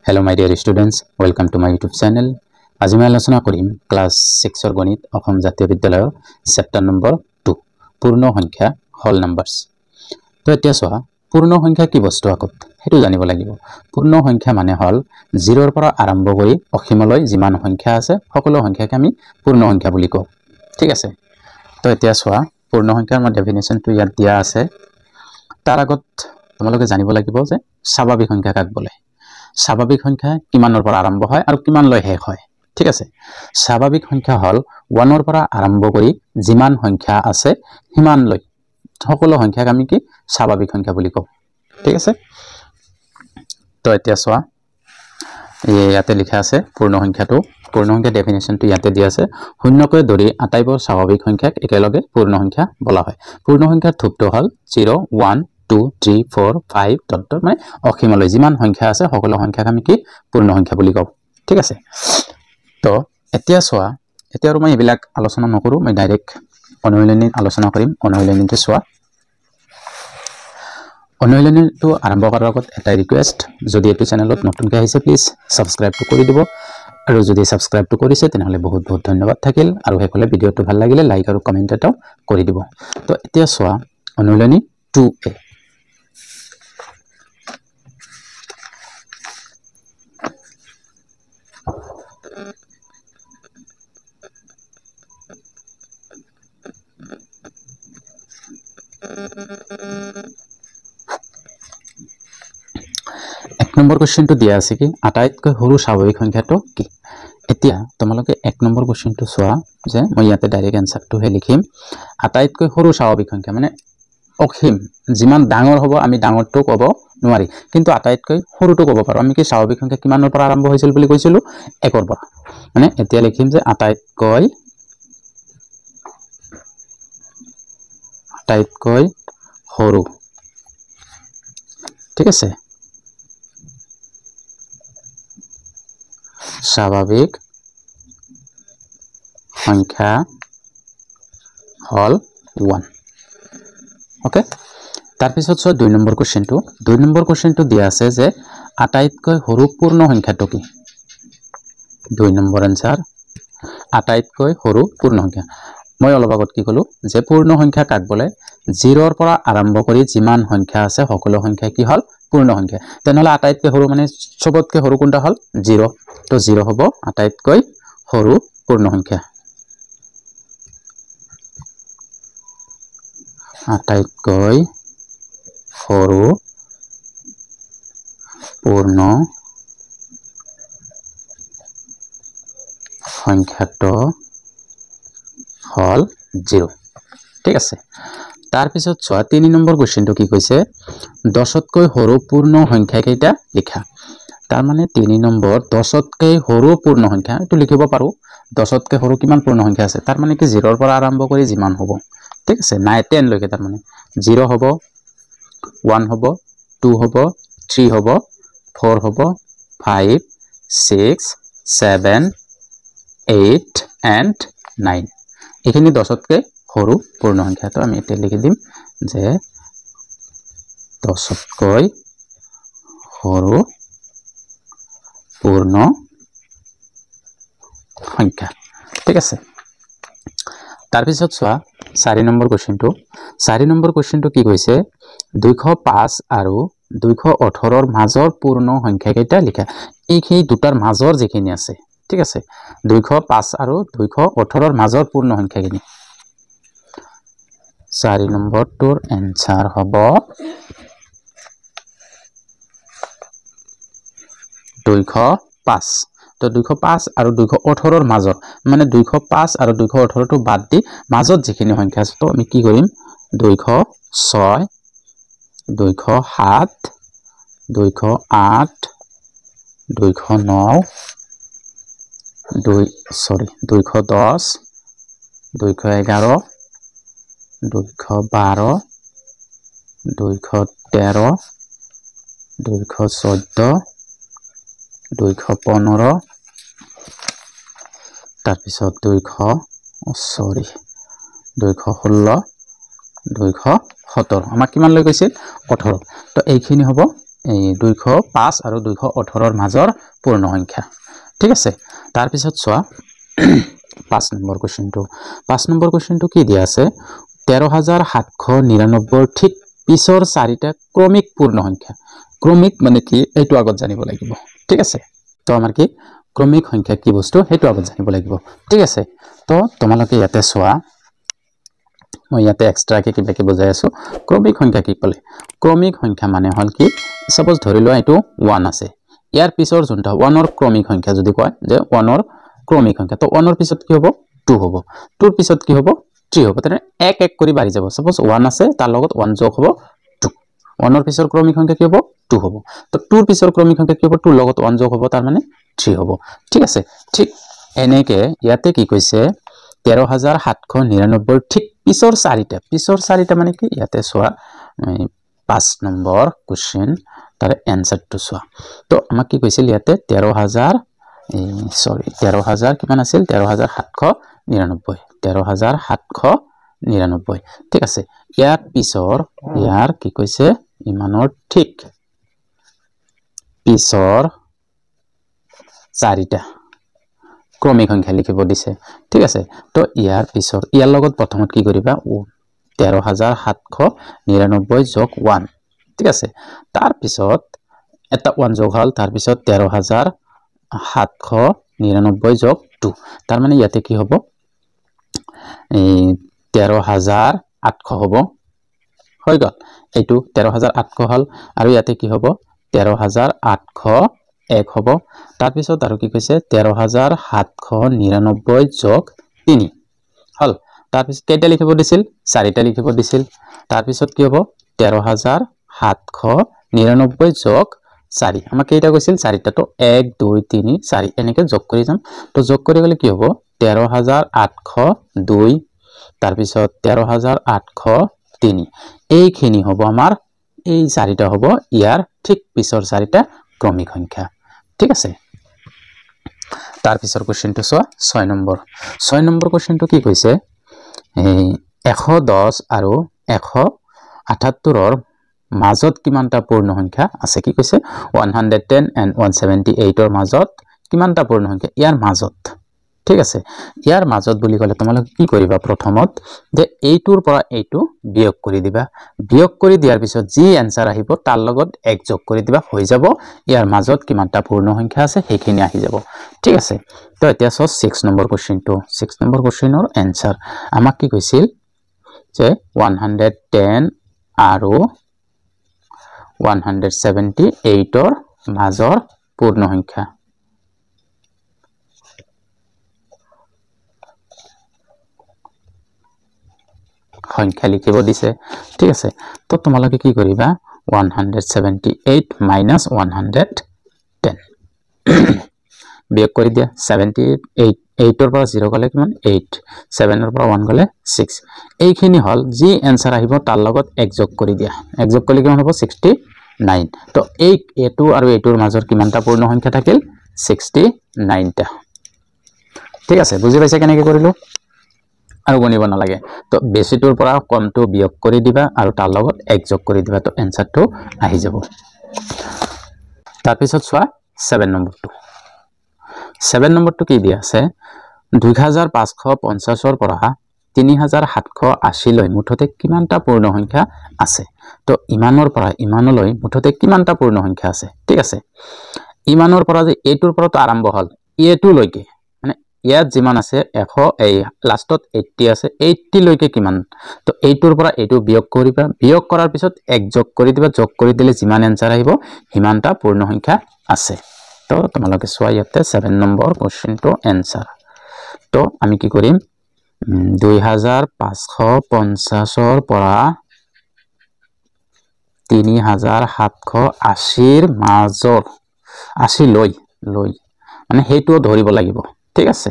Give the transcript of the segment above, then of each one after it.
Hello my dear students, welcome to my YouTube channel. আজি মই আলোচনা কৰিম ক্লাস 6 ৰ গণিত অসম জাতীয় বিদ্যালয়ৰ চেপ্টাৰ নম্বৰ 2 পূৰ্ণ সংখ্যা হল নাম্বাৰস। তো এতিয়া চোৱা পূৰ্ণ সংখ্যা কি বস্তু আকত হেতু জানিব লাগিব। পূৰ্ণ সংখ্যা মানে হল 0 ৰ পৰা আৰম্ভ কৰি অসীমলৈ যিমান সংখ্যা আছে সকলো সংখ্যাকে আমি পূৰ্ণ সংখ্যা বুলি কওঁ। ঠিক আছে। তো এতিয়া চোৱা পূৰ্ণ সংখ্যাৰ মই ডেফিনিশনটো ইয়াত দিয়া আছে। তাৰ আগত তোমালোকে জানিব লাগিব যে স্বাভাৱিক সংখ্যা কাক বলে। স্বাভাৱিক সংখ্যা কিমানৰ পৰা আৰম্ভ হয় আৰু কিমানলৈ শেষ হয়। ঠিক আছে। স্বাভাৱিক সংখ্যা হল 1 ৰ পৰা আৰম্ভ কৰি যিমান সংখ্যা আছে সিমানলৈ সকলো সংখ্যাক আমি কি স্বাভাৱিক সংখ্যা বুলি কওঁ। ঠিক আছে। তো এতিয়া চোৱা ইয়াতে লিখা আছে পূৰ্ণ সংখ্যাটো। পূৰ্ণ সংখ্যা ডেফিনিশনটো ইয়াতে দিয়া আছে। শূন্যকৈ ধৰি আটাইবোৰ স্বাভাৱিক সংখ্যাক একেলগে পূৰ্ণ সংখ্যা বলা হয়। পূৰ্ণ সংখ্যাৰ থোপটো হল 0 1 2 3 4 5 ডট মানে অসীমলৈ যিমান সংখ্যা আছে সকলো সংখ্যাক আমি কি পূৰ্ণ সংখ্যা বুলি কওঁ। ঠিক আছে। তো এতিয়া চোৱা এতিয়া আৰু মই এইবিলাক আলোচনা নকৰো, মই ডাইৰেক্ট অনুশীলনী আলোচনা কৰিম। অনুশীলনীটো চোৱা। অনুশীলনীটো আৰম্ভ কৰাৰ আগত এটা ৰিকুৱেষ্ট, যদি এই চেনেলত নতুনকৈ আহিছে প্লিজ সাবস্ক্ৰাইবটো কৰি দিব, আৰু যদি সাবস্ক্ৰাইবটো কৰিছে তেনেহলে বহুত বহুত ধন্যবাদ থাকিল, আৰু হেকলে ভিডিওটো ভাল লাগিলে লাইক আৰু কমেন্ট এটাও কৰি দিব। তো এতিয়া চোৱা অনুশীলনী 2a। এক নম্বৰ কোশ্চেনটো দিয়া আছে কি আটাইতকৈ সৰু স্বাভাৱিক সংখ্যাটো কি। এতিয়া তোমালোকে এক নম্বৰ কোশ্চেনটো চোৱা যে মই ইয়াতে ডাইৰেক্ট এনসাৰটোহে লিখিম। আটাইতকৈ সৰু স্বাভাৱিক সংখ্যা মানে অসীম, যিমান ডাঙৰ হ'ব আমি ডাঙৰটো ক'ব নোৱাৰি, কিন্তু আটাইতকৈ সৰুটো ক'ব পাৰো। আমি কি স্বাভাৱিক সংখ্যা কিমানৰ পৰা আৰম্ভ হৈছিল বুলি কৈছিলো 1 ৰ পৰা। মানে এতিয়া লিখিম যে আটাইতকৈ সৰু। ঠিক আছে। স্বাভাৱিক সংখ্যা হল 1। ওকে। তাৰপিছত চোৱা 2 নম্বৰ কোশ্চেনটো। 2 নম্বৰ কোশ্চেনটো দিয়া আছে যে আটাইতকৈ সৰু পূৰ্ণ সংখ্যাটো কি। 2 নম্বৰ আনসাৰ আটাইতকৈ সৰু পূৰ্ণ সংখ্যা। মই অলপ আগত কি কলো যে পূৰ্ণ সংখ্যা কাক বলে 0 ৰ পৰা আৰম্ভ কৰি যিমান সংখ্যা আছে সকলো সংখ্যা কি হল পূৰ্ণ সংখ্যা। তেনেহলে আটাইতকৈ সৰু মানে সবতকৈ সৰু কোনটা হল 0। তো 0 হ'ব আটাইতকৈ সৰু পূৰ্ণ সংখ্যা। আটাইতকৈ সৰু পূৰ্ণ সংখ্যাটো হল 0। ঠিক আছে। তাৰপিছত চোৱা 3 নম্বৰ কোশ্চেনটো কি কৈছে 10তকৈ সৰু পূৰ্ণ সংখ্যা কেইটা লিখা। তাৰ মানে 3 নম্বৰ 10তকৈ সৰু পূৰ্ণ সংখ্যা এইটো লিখিব পাৰো। 10তকৈ সৰু কিমান পূৰ্ণ সংখ্যা আছে, তাৰ মানে কি 0 ৰ পৰা আৰম্ভ কৰি যিমান হ'ব। ঠিক আছে। নাই 10 লৈকে, তাৰ মানে 0 হ'ব 1 হ'ব 2 হ'ব 3 হ'ব 4 হ'ব 5 6 7 8 and 9। এইখিনি 10তকৈ সৰু পূৰ্ণ সংখ্যা। তো আমি এতিয়া লিখি দিম যে 10তকৈ সৰু পূৰ্ণ সংখ্যা। ঠিক আছে। তাৰপিছত চোৱা 4 নম্বৰ কোশ্চেনটো। 4 নম্বৰ কোশ্চেনটো কি কৈছে 205 আৰু 218 ৰ মাজৰ পূৰ্ণ সংখ্যা কেইটা লিখা। এইখিনি দুটাৰ মাজৰ যিখিনি আছে। ঠিক আছে। 205 আৰু 218 ৰ মাজৰ পূৰ্ণ সংখ্যাখিনি। 4 নম্বৰটোৰ এনসাৰ হ'ব 205। তো 205 আৰু 218 ৰ মাজত মানে 205 আৰু 218 টো বাদ দি মাজত যিখিনি সংখ্যা আছে, তো আমি কি কৰিম 206 207 208 209 210 211 212 213 214 215 তাৰপিছত 216 217 আমাক কিমান লৈ গৈছিল 18। তো এইখিনি হ'ব এই 205 আৰু 218 মাজৰ পূৰ্ণ সংখ্যা ঠিক আছে তাৰ পিছত চোৱা 5 নম্বৰ কোৱেশ্চনটো 5 নম্বৰ কোৱেশ্চনটো কি দিয়া আছে 13799 ঠিক পিছৰ চাৰিটা ক্ৰমিক পূৰ্ণ সংখ্যা ক্ৰমিক মানে কি এইটো আগত জানিব লাগিব ঠিক আছে তো আমাৰ কি ক্ৰমিক সংখ্যা কি বস্তু হেতু আগত জানিব লাগিব ঠিক আছে তো তোমালোকে ইয়াতে চোৱা মই ইয়াতে এক্সট্ৰা কে কিবা কি বুজাই আছো ক্ৰমিক সংখ্যা কি কলে ক্ৰমিক সংখ্যা মানে হল কি সপোজ ধৰি লোৱা এটো 1 আছে ইয়াৰ পিছৰ যোনটা 1 ৰ ক্ৰমিক সংখ্যা যদি কয় যে 1 ৰ ক্ৰমিক সংখ্যা তো 1 ৰ পিছত কি হ'ব 2 হ'ব 2 ৰ পিছত কি হ'ব 3 হ'ব তেনে এক এক কৰি বাঢ়ি যাব সপোজ 1 আছে তাৰ লগত 1 যোগ হ'ব 2 1 ৰ পিছৰ ক্ৰমিক সংখ্যা কি হ'ব 2 হ'ব তো 2 ৰ পিছৰ ক্ৰমিক সংখ্যা কি হ'ব 2 লগত 1 যোগ হ'ব তাৰ মানে 3 হ'ব ঠিক আছে ঠিক এনেকে ইয়াতে কি কৈছে 13799 ঠিক পিছৰ চাৰিটা মানে কি ইয়াতে চোৱা 5 নম্বৰ কোৱেশ্চন তাৰ এনসাৰটো চোৱা তো আমাক কি কৈছিল ইয়াতে 13000 কিমান আছিল 13799 ঠিক আছে ইয়াৰ পিছৰ ইয়াৰ কি কৈছে ইমানৰ ঠিক পিছৰ চাৰিটা ক্ৰমিক সংখ্যা লিখিব দিছে ঠিক আছে তো ইয়াৰ পিছৰ ইয়াৰ লগত প্ৰথমত কি কৰিবা 13799 যোগ 1 ঠিক আছে তাৰ পিছত এটা 1 যোগ হল তাৰ পিছত 13799 যোগ 2 তাৰ মানে ইয়াতে কি হ'ব এই 13800 হ'ব হৈ গল এইটো 13800 হল আৰু ইয়াতে কি হ'ব 13801 হ'ব তাৰ পিছত আৰু কি কৈছে 13799 যোগ 3 হল তাৰ পিছত কেইটা লিখিব দিছিল চাৰিটা লিখিব দিছিল তাৰ পিছত কি হ'ব 13799 যোগ 4 আমাক কেইটা কৈছিল চাৰিটা তো 1 2 3 4 এনেকে যোগ কৰি যাম তো যোগ কৰি গলে কি হ'ব 13802 তাৰ পিছত 13803 এইখিনি হ'ব আমাৰ এই চাৰিটা হ'ব ইয়াৰ ঠিক পিছৰ চাৰিটা ক্ৰমিক সংখ্যা ঠিক আছে তাৰ পিছৰ কোৱেশ্চনটো চোৱা 6 নম্বৰ কোৱেশ্চনটো কি কৈছে 110 আৰু 178 ৰ মাজত কিমানটা পূৰ্ণ সংখ্যা আছে কি কৈছে 110 and 178 ৰ মাজত কিমানটা পূৰ্ণ সংখ্যা ইয়াৰ মাজত ঠিক আছে ইয়াৰ মাজত বুলি কলে তোমালোকে কি কৰিবা প্ৰথমত যে এইটোৰ পৰা এইটো বিয়োগ কৰি দিবা বিয়োগ কৰি দিয়াৰ পিছত যি আনসাৰ আহিব তাৰ লগত এক যোগ কৰি দিবা হৈ যাব ইয়াৰ মাজত কিমানটা পূৰ্ণ সংখ্যা আছে সেইখিনি আহি যাব ঠিক আছে তো এতিয়া 6 নম্বৰ কোৱেশ্চনটো 6 নম্বৰ কোৱেশ্চনৰ আনসাৰ আমাক কি কৈছিল যে 110 আৰু 178 ৰ মাজৰ পূৰ্ণ সংখ্যা লিখিব দিছে ঠিক আছে তো তোমালোকে কি কৰিবা 178 minus 110 বিয়োগ কৰি দিয়া 78 ৰ পৰা 0 গলে কিমান 8 7 ৰ পৰা 1 গলে 6 এইখিনি হল যি আনসাৰ আহিব তাৰ লগত এক যোগ কৰি দিয়া এক যোগ কৰিলে কিমান হ'ব 69 তো এইটো আৰু এইটোৰ মাজৰ কিমানটা পূৰ্ণ সংখ্যা থাকিল 69 টা ঠিক আছে বুজি পাইছা কেনেকৈ কৰিলো আৰু গণিব নালাগে তো বেছিটোৰ পৰা কমটো বিয়োগ কৰি দিবা আৰু তাৰ লগত এক যোগ কৰি দিবা তো আনসাৰটো আহি যাব তাৰ পিছত চোৱা 7 নম্বৰটো কি দিয়া আছে 2550 ৰ পৰা 3780 লৈ মুঠতে কিমানটা পূৰ্ণ সংখ্যা আছে তো ইমানৰ পৰা ইমানলৈ মুঠতে কিমানটা পূৰ্ণ সংখ্যা আছে ঠিক আছে ইমানৰ পৰা যে এইটোৰ পৰা তো আৰম্ভ হল এটো লৈকে মানে ইয়াত যিমান আছে 100 এই লাষ্টত 80 আছে 80 লৈকে কিমান তো এইটোৰ পৰা এইটো বিয়োগ কৰিবা বিয়োগ কৰাৰ পিছত এক যোগ কৰি দিবা যোগ কৰি দিলে যিমান আনসাৰ আহিব হিমানটা পূৰ্ণ সংখ্যা আছে তো তোমালোকে চোৱা ইয়াতে 7 নম্বৰ কোৱেশ্চনটো আনসাৰ তো আমি কি কৰিম 2550 ৰ পৰা 3780 ৰ মাজৰ 80 লৈ মানে হেইটো ধৰিব লাগিব ঠিক আছে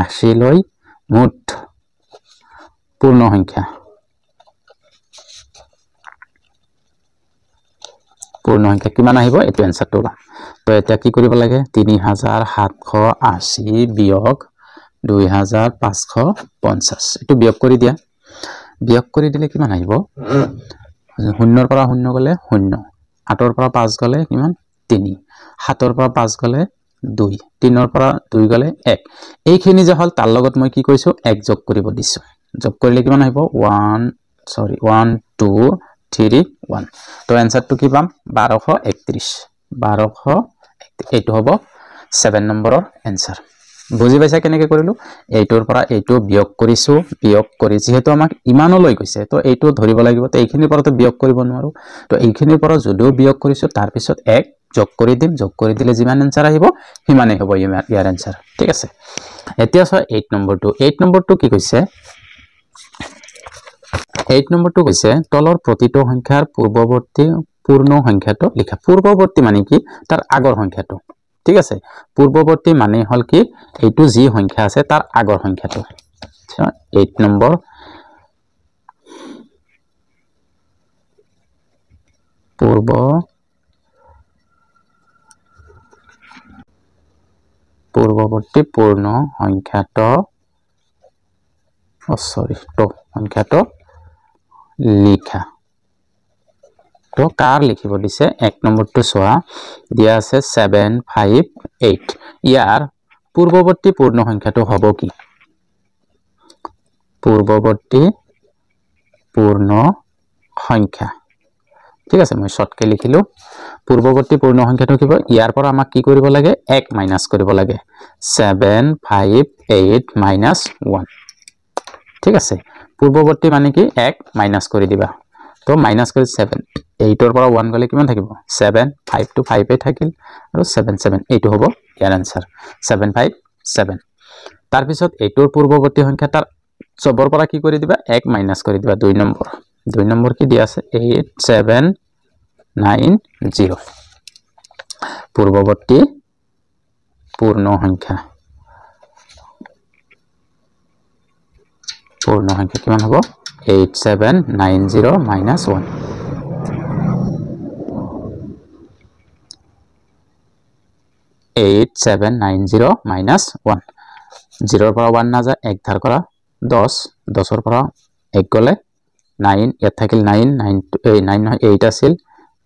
80 লৈ মুঠ পূৰ্ণ সংখ্যা কিমান আহিব এটো আনসাৰটো তো এটা কি কৰিব লাগে 3780 বিয়োগ 2550 এটো বিয়োগ কৰি দিয়া বিয়োগ কৰি দিলে কিমান আহিব 0 ৰ পৰা 0 গলে 0 8 পৰা 5 গলে কিমান 3 7 পৰা 5 গলে 2 3 পৰা 2 গলে 1 এইখিনি যে হল তাৰ লগত মই কি কৰিছো 1 যোগ কৰিব দিছো যোগ কৰিলে কিমান আহিব 1 2 3 1 তো आंसरটো কি পাম 1231 এইটো হ'ব 7 নম্বৰৰ आंसर বুজি পাইছা কেনেকৈ কৰিলো এইটোৰ পৰা এইটো বিয়োগ কৰিছো বিয়োগ কৰি যেহেতু আমাক ইমানলৈ গৈছে তো এইটো ধৰিব লাগিব তো এইখিনিৰ পৰা তো বিয়োগ কৰিব নোৱাৰো তো এইখিনিৰ পৰা যদিও বিয়োগ কৰিছো তাৰ পিছত 1 যোগ কৰি দিম যোগ কৰি দিলে যিমান आंसर আহিব সিমানেই হ'ব ইয়াৰ आंसर ঠিক আছে এতিয়া চোৱা 8 নম্বৰটো কি কৈছে 8 নম্বৰটো কৈছে তলৰ প্ৰতিটো সংখ্যাৰ পূৰ্বৱৰ্তী পূৰ্ণ সংখ্যাটো লিখা পূৰ্বৱৰ্তী মানে কি তাৰ আগৰ সংখ্যাটো ঠিক আছে পূৰ্বৱৰ্তী মানে হল কি এইটো যি সংখ্যা আছে তাৰ আগৰ সংখ্যাটো 8 নম্বৰ পূৰ্বৱৰ্তী পূৰ্ণ সংখ্যাটো সংখ্যাটো লিখা তো কাৰ লিখিব দিছে 1 নম্বৰটো চোৱা দিয়া আছে 758 ইয়াৰ পূৰ্বৱৰ্তী পূৰ্ণ সংখ্যাটো হ'ব কি পূৰ্বৱৰ্তী পূৰ্ণ সংখ্যা ঠিক আছে মই শৰ্টকে লিখিলো পূৰ্বৱৰ্তী পূৰ্ণ সংখ্যাটো কি হ'ব ইয়াৰ পৰা আমাক কি কৰিব লাগে 1 মাইনাস কৰিব লাগে 758 মাইনাস 1 ঠিক আছে পূৰ্বৱৰ্তী মানে কি 1 মাইনাস কৰি দিবা তো মাইনাস কৰি 7 8 ৰ পৰা 1 গলে কিমান থাকিব 7 5 to 5 এ থাকিল আৰু 7 7 এইটো হ'ব ইয়াৰ आंसर 757 তাৰ পিছত এইটোৰ পূৰ্বৱৰ্তী সংখ্যা তাৰ সবৰ পৰা কি কৰি দিবা 1 মাইনাস কৰি দিবা 2 নম্বৰ কি দিয়া আছে 8790 পূৰ্বৱৰ্তী পূৰ্ণ সংখ্যা কিমান হ'ব 8790 minus 1 8790 minus 1 0 পৰা 1 না যায় 1 ধাৰ কৰা 10 10 পৰা 1 গলে 9 ইয়াত থাকিল 9 9 8 আছিল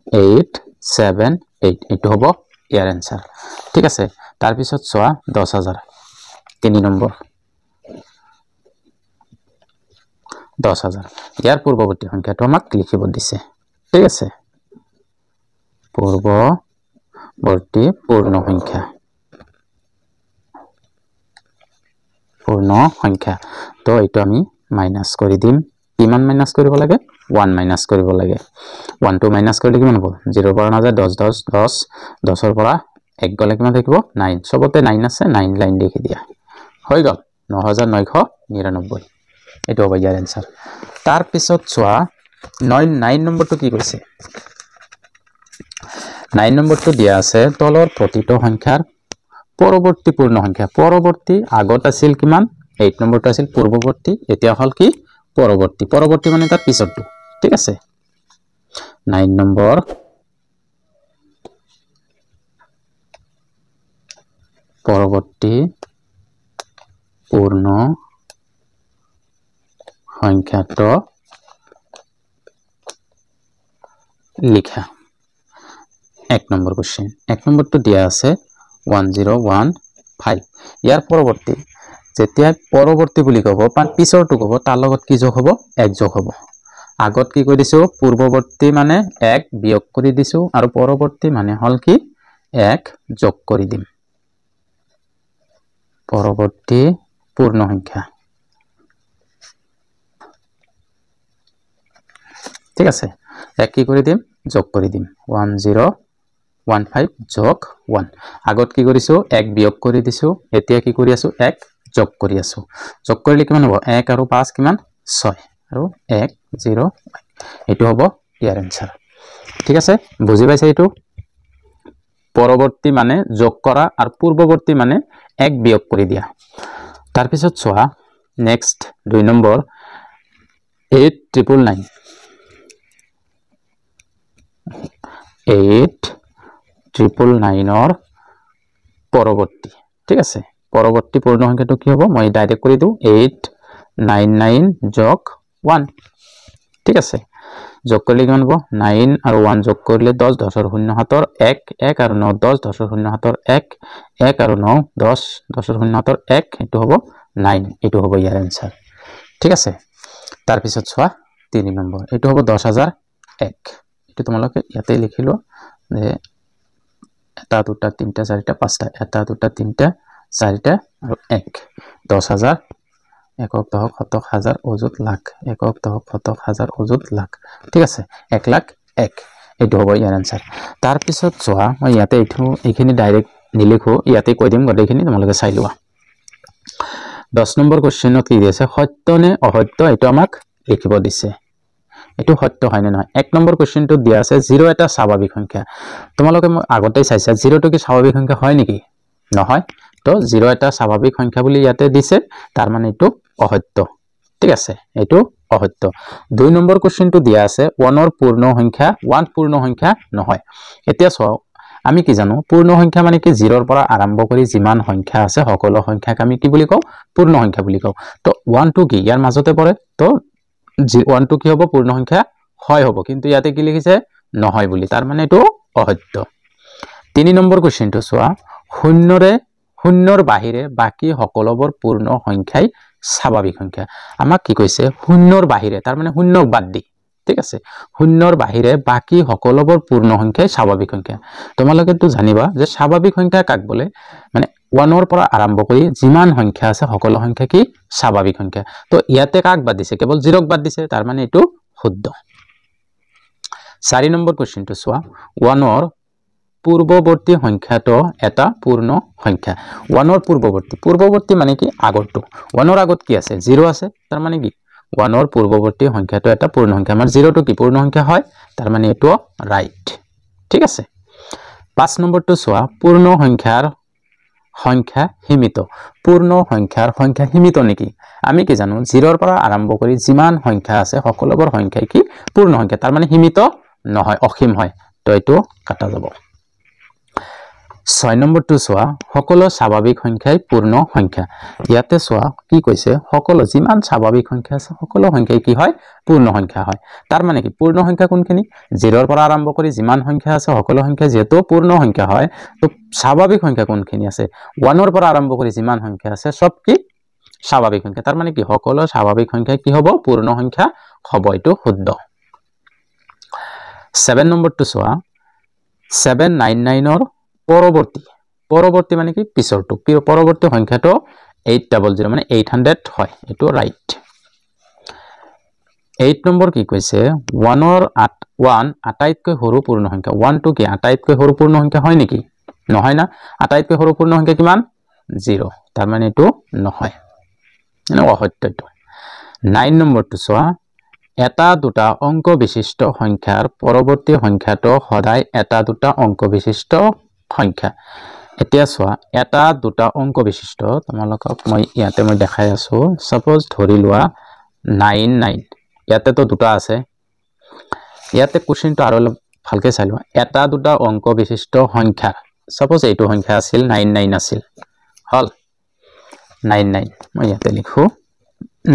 878 এইটো হ'ব ইয়াৰ आंसर ঠিক আছে তাৰ পিছত চোৱা 10000 3 নম্বৰ 10000 ইয়াৰ পূৰ্বৱৰ্তী সংখ্যাটো আমাক লিখিব দিছে ঠিক আছে পূৰ্বৱৰ্তী পূৰ্ণ সংখ্যা তো এইটো আমি মাইনাস কৰি দিম কিমান মাইনাস কৰিব লাগে 1 মাইনাস কৰিব লাগে 1 to মাইনাস কৰিলে কিমান হ'ব 0 পৰা না যায় 10 10 10 10 ৰ পৰা 1 গলে কিমান থাকিব 9 সবতে 9 আছে 9 লাইন লিখি দিয়া হৈ গল 9999 এইটো হ'ব ইয়াৰ आंसर তাৰ পিছত চোৱা 9 নম্বৰটো কি কৈছে 9 নম্বৰটো দিয়া আছে তলৰ প্ৰতিটো সংখ্যাৰ পৰৱৰ্তী পূৰ্ণ সংখ্যা পৰৱৰ্তী আগত আছিল কিমান 8 নম্বৰটো আছিল পূৰ্বৱৰ্তী এতিয়া হল কি পৰৱৰ্তী মানে তাৰ পিছৰটো ঠিক আছে 9 নম্বৰ পৰৱৰ্তী পূৰ্ণ সংখ্যাটো লিখা 1 নম্বৰ কোশ্চেন 1 নম্বৰটো দিয়া আছে 1015 ইয়াৰ পৰৱৰ্তী যেতিয়া পৰৱৰ্তী বুলি কব পান পিছৰটো কব তাৰ লগত কি যোগ হ'ব 1 যোগ হ'ব আগত কি কৰি দিছো পূৰ্বৱৰ্তী মানে 1 বিয়োগ কৰি দিছো আৰু পৰৱৰ্তী মানে হল কি 1 যোগ কৰি দিম পৰৱৰ্তী পূৰ্ণ সংখ্যা ঠিক আছে এক কি কৰি দিম যোগ কৰি দিম 1015 যোগ 1 আগত কি কৰিছো 1 বিয়োগ কৰি দিছো এতিয়া কি কৰি আছো 1 যোগ কৰি আছো যোগ কৰিলে কিমান হ'ব 1 আৰু 5 কিমান 6 আৰু 1 0 এইটো হ'ব ইয়াৰ आंसर ঠিক আছে বুজি পাইছে এইটো পৰৱৰ্তী মানে যোগ কৰা আৰু পূৰ্বৱৰ্তী মানে 1 বিয়োগ কৰি দিয়া তাৰ পিছত চোৱা নেক্সট 2 নম্বৰ 8999 8999 পৰৱৰ্তী ঠিক আছে পৰৱৰ্তী পূৰ্ণ সংখ্যাটো কি হ'ব মই ডাইৰেক্ট কৰি দিও 899 যোগ 1 ঠিক আছে যোগ কৰিলে কিমান হ'ব 9 আৰু 1 যোগ কৰিলে 10 10 0 7 1 1 আৰু 9 10 10 0 7 1 1 আৰু 9 10 10 0 7 1 এটো হ'ব 9 এটো হ'ব ইয়াৰ आंसर ঠিক আছে তাৰ পিছত চোৱা 3 নম্বৰ এটো হ'ব 10001 এটো তোমালোকে ইয়াতে লিখিলো যে এটা দুটা তিনটা চাৰিটা পাঁচটা এটা দুটা তিনটা চাৰিটা আৰু 1 10000 একক দহক শতক হাজাৰ অযুত লাখ একক দহক শতক হাজাৰ অযুত লাখ ঠিক আছে 1 লাখ 1 এটো হ'ব ইয়াৰ आंसर তাৰ পিছত চোৱা মই ইয়াতে এইখিনি ডাইৰেক্ট নিলিখো ইয়াতে কৈ দিম গটেখিনি তোমালোকে চাই লোৱা 10 নম্বৰ কোশ্চেনত কি দিছে সত্য নে অসত্য এটো আমাক লিখিব দিছে এটো সত্য হয় নে নহয় 1 নম্বৰ কোশ্চেনটো দিয়া আছে 0 এটা স্বাভাৱিক সংখ্যা তোমালোকে আগতে চাইছা 0 টো কি স্বাভাৱিক সংখ্যা হয় নেকি নহয় তো 0 এটা স্বাভাৱিক সংখ্যা বুলি ইয়াতে দিছে তাৰ মানে এটো অসত্য ঠিক আছে এটো অসত্য 2 নম্বৰ কোশ্চেনটো দিয়া আছে 1 ৰ পূৰ্ণ সংখ্যা 1 পূৰ্ণ সংখ্যা নহয় এতিয়া চাও আমি কি জানো পূৰ্ণ সংখ্যা মানে কি 0 ৰ পৰা আৰম্ভ কৰি যিমান সংখ্যা আছে সকলো সংখ্যাক আমি কি বুলি কও পূৰ্ণ সংখ্যা বুলি কও তো 1 টো কি ইয়াৰ মাজতে পৰে তো 1 টো কি হ'ব পূৰ্ণ সংখ্যা হয় হ'ব কিন্তু ইয়াতে কি লিখিছে নহয় বুলি তাৰ মানে এটো অসত্য 3 নম্বৰ কোশ্চেনটো চোৱা শূন্যৰ বাহিৰে বাকি সকলোবোৰ পূৰ্ণ সংখ্যাই স্বাভাৱিক সংখ্যা আমাক কি কৈছে শূন্যৰ বাহিৰে তাৰ মানে শূন্যক বাদ দি ঠিক আছে শূন্যৰ বাহিৰে বাকি সকলোবোৰ পূৰ্ণ সংখ্যাই স্বাভাৱিক সংখ্যা তোমালোকে তো জানিবা যে স্বাভাৱিক সংখ্যা কাক বলে মানে 1 ৰ পৰা আৰম্ভ কৰি যিমান সংখ্যা আছে সকলো সংখ্যা কি স্বাভাৱিক সংখ্যা তো ইয়াতে কাক বাদ দিছে কেৱল 0 ক বাদ দিছে তাৰ মানে এটো শুদ্ধ 4 নম্বৰ কোশ্চেনটো চোৱা 1 ৰ পূৰ্ববৰ্তী সংখ্যাটো এটা পূৰ্ণ সংখ্যা 1 ৰ পূৰ্ববৰ্তী মানে কি আগৰটো 1 ৰ আগত কি আছে 0 আছে তাৰ মানে কি 1 ৰ পূৰ্ববৰ্তী সংখ্যাটো এটা পূৰ্ণ সংখ্যা আমাৰ 0 টো কি পূৰ্ণ সংখ্যা হয় তাৰ মানে এটো ৰাইট ঠিক আছে 5 নম্বৰটো চোৱা পূৰ্ণ সংখ্যাৰ সংখ্যা সীমিত পূৰ্ণ সংখ্যাৰ সংখ্যা সীমিত নেকি আমি কি জানো 0 ৰ পৰা আৰম্ভ কৰি যিমান সংখ্যা আছে সকলোবোৰ সংখ্যাই কি পূৰ্ণ সংখ্যা তাৰ মানে সীমিত নহয় অসীম হয় তো এটো কাটা যাব 6 নম্বৰটো চোৱা সকলো স্বাভাৱিক সংখ্যাই পূৰ্ণ সংখ্যা ইয়াতে চোৱা কি কৈছে সকলো যিমান স্বাভাৱিক সংখ্যা আছে সকলো সংখ্যাই কি হয় পূৰ্ণ সংখ্যা হয় তাৰ মানে কি পূৰ্ণ সংখ্যা কোনখিনি 0 ৰ পৰা আৰম্ভ কৰি যিমান সংখ্যা আছে সকলো সংখ্যা যেটো পূৰ্ণ সংখ্যা হয় তো স্বাভাৱিক সংখ্যা কোনখিনি আছে 1 ৰ পৰা আৰম্ভ কৰি যিমান সংখ্যা আছে সব কি স্বাভাৱিক সংখ্যা তাৰ মানে কি সকলো স্বাভাৱিক সংখ্যা কি হ'ব পূৰ্ণ সংখ্যা হ'ব এটো শুদ্ধ 7 নম্বৰটো চোৱা 799 ৰ পৰৱৰ্তী মানে কি পিছৰটো পৰৱৰ্তী সংখ্যাটো 800 মানে 800 হয় এটো ৰাইট 8 নম্বৰ কি কৈছে 1 ৰ 1 আটাইতকৈ সৰু পূৰ্ণ সংখ্যা 1 টো কি আটাইতকৈ সৰু পূৰ্ণ সংখ্যা হয় নেকি নহয় না আটাইতকৈ সৰু পূৰ্ণ সংখ্যা কিমান 0 তাৰ মানে এটো নহয় এনে অসত্য 9 নম্বৰটো চোৱা এটা দুটা অংক বিশিষ্ট সংখ্যাৰ পৰৱৰ্তী সংখ্যাটো সদায় এটা দুটা অংক বিশিষ্ট সংখ্যা এতিয়া চোৱা এটা দুটা অংক বিশিষ্ট তোমালোকক মই ইয়াতে মই দেখাই আছো সপোজ ধৰি লোৱা 99 ইয়াতে তো দুটা আছে ইয়াতে কোশ্চেনটো আৰু অলপ ভালকে চাই লোৱা এটা দুটা অংক বিশিষ্ট সংখ্যা সপোজ এইটো সংখ্যা আছিল 99 আছিল হল 99 মই ইয়াতে লিখো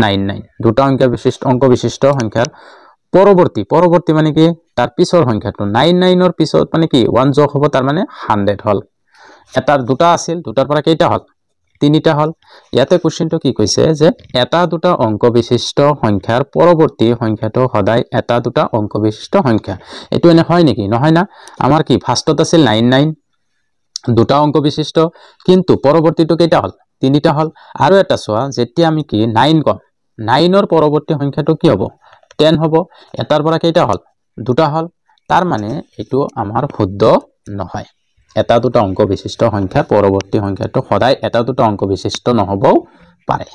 99 দুটা অংক বিশিষ্ট সংখ্যাৰ পৰৱৰ্তী মানে কি তাৰ পিছৰ সংখ্যাটো 99 ৰ পিছত মানে কি 1 যোগ হ'ব তাৰ মানে 100 হল এটাৰ দুটা আছিল দুটাৰ পৰা কেইটা হল তিনিটা হল ইয়াতে কোশ্চেনটো কি কৈছে যে এটা দুটা অংক বিশিষ্ট সংখ্যাৰ পৰৱৰ্তী সংখ্যাটো সদায় এটা দুটা অংক বিশিষ্ট সংখ্যা এটো এনে হয় নেকি নহয় না আমাৰ কি ফাৰ্ষ্টত আছিল 99 দুটা অংক বিশিষ্ট কিন্তু পৰৱৰ্তীটো কেইটা হল তিনিটা হল আৰু এটা চোৱা যেতিয়া আমি কি 9 কম 9 ৰ পৰৱৰ্তী সংখ্যাটো কি হ'ব 10 হ'ব এটাৰ পৰা কেইটা হল দুটা হল তাৰ মানে এটো আমাৰ শুদ্ধ নহয় এটা দুটা অংক বিশিষ্ট সংখ্যাৰ পৰৱৰ্তী সংখ্যাটো সদায় এটা দুটা অংক বিশিষ্ট নহবও পাৰে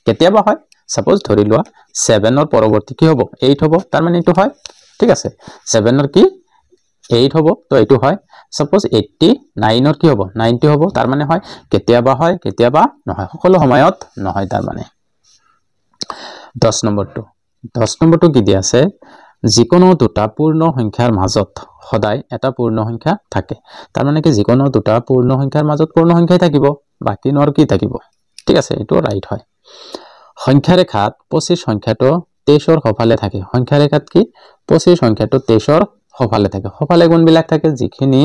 কেতিয়াবা হয় সপোজ ধৰি লোৱা 7 ৰ পৰৱৰ্তী কি হ'ব 8 হ'ব তাৰ মানে এটো হয় ঠিক আছে 7 ৰ কি 8 হ'ব তো এটো হয় সপোজ 89 ৰ কি হ'ব 90 হ'ব তাৰ মানে হয় কেতিয়াবা নহয় সকলো সময়ত নহয় তাৰ মানে 10 নম্বৰটো কি দিয়া আছে যিকোনো দুটা পূৰ্ণ সংখ্যাৰ মাজত সদায় এটা পূৰ্ণ সংখ্যা থাকে তাৰ মানে কি যিকোনো দুটা পূৰ্ণ সংখ্যাৰ মাজত পূৰ্ণ সংখ্যাই থাকিব বাকি নৰ কি থাকিব ঠিক আছে এটো ৰাইট হয় সংখ্যা ৰেখাত 25 সংখ্যাটো 23 ৰ সফালে থাকে সংখ্যা ৰেখাত কি 25 সংখ্যাটো 23 ৰ সফালে থাকে সফালে কোনবিলাক থাকে যিখিনি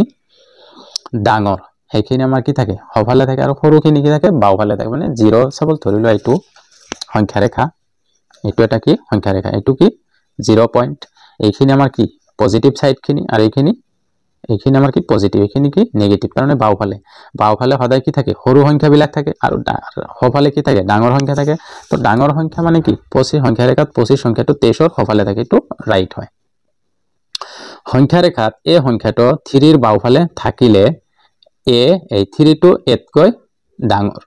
ডাঙৰ সেইখিনি আমাৰ কি থাকে সফালে থাকে আৰু সৰুখিনি কি থাকে বাওফালে থাকে মানে 0 সাপোজ ধৰিলো এইটো সংখ্যা ৰেখা এইটো এটা কি সংখ্যা ৰেখা এইটো কি 0 পয়েন্ট এইখিনি আমাৰ কি পজিটিভ সাইড খিনি আৰু এইখিনি আমাৰ কি পজিটিভ এইখিনি কি নেগেটিভ মানে বাওফালে সদায় কি থাকে সৰু সংখ্যা বিলাক থাকে আৰু সফালে কি থাকে ডাঙৰ সংখ্যা থাকে তো ডাঙৰ সংখ্যা মানে কি 25 সংখ্যা ৰেখাত 25 সংখ্যাটো 23 ৰ সফালে থাকে এটো ৰাইট হয় সংখ্যা ৰেখাত এই সংখ্যাটো 3 ৰ বাওফালে থাকিলে a এই 3 টো 8 কৈ ডাঙৰ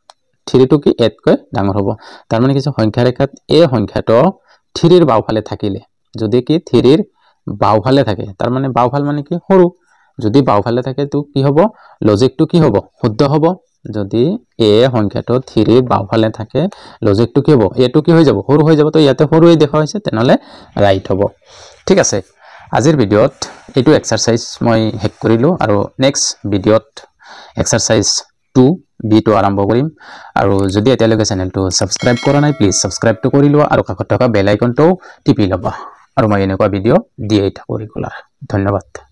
3 টো কি 8 কৈ ডাঙৰ হ'ব তাৰ মানে কি সংখ্যা ৰেখাত এই সংখ্যাটো 3 ৰ বাওফালে থাকিলে যদি কি 3 ৰ বাওফালে থাকে তাৰ মানে বাওফাল মানে কি সৰু যদি বাওফালে থাকে তো কি হ'ব লজিকটো কি হ'ব শুদ্ধ হ'ব যদি a সংখ্যাটো 3 ৰ বাওফালে থাকে লজিকটো কি হ'ব এটো কি হৈ যাব সৰু হৈ যাব তো ইয়াতে সৰুই দেখা হৈছে তেনলে ৰাইট হ'ব ঠিক আছে আজিৰ ভিডিওত এটো এক্সাৰসাইজ মই হেক কৰিলো আৰু নেক্সট ভিডিওত এক্সাৰসাইজ 2b টো আৰম্ভ কৰিম আৰু যদি এতিয়ালৈকে চেনেলটো সাবস্ক্ৰাইব কৰা নাই প্লিজ সাবস্ক্ৰাইবটো কৰি লোৱা আৰু কাষত থকা বেল আইকনটো টিপি লবা আৰু মই এনেকুৱা ভিডিও দিয়েই থাকো ৰেগুলাৰ ধন্যবাদ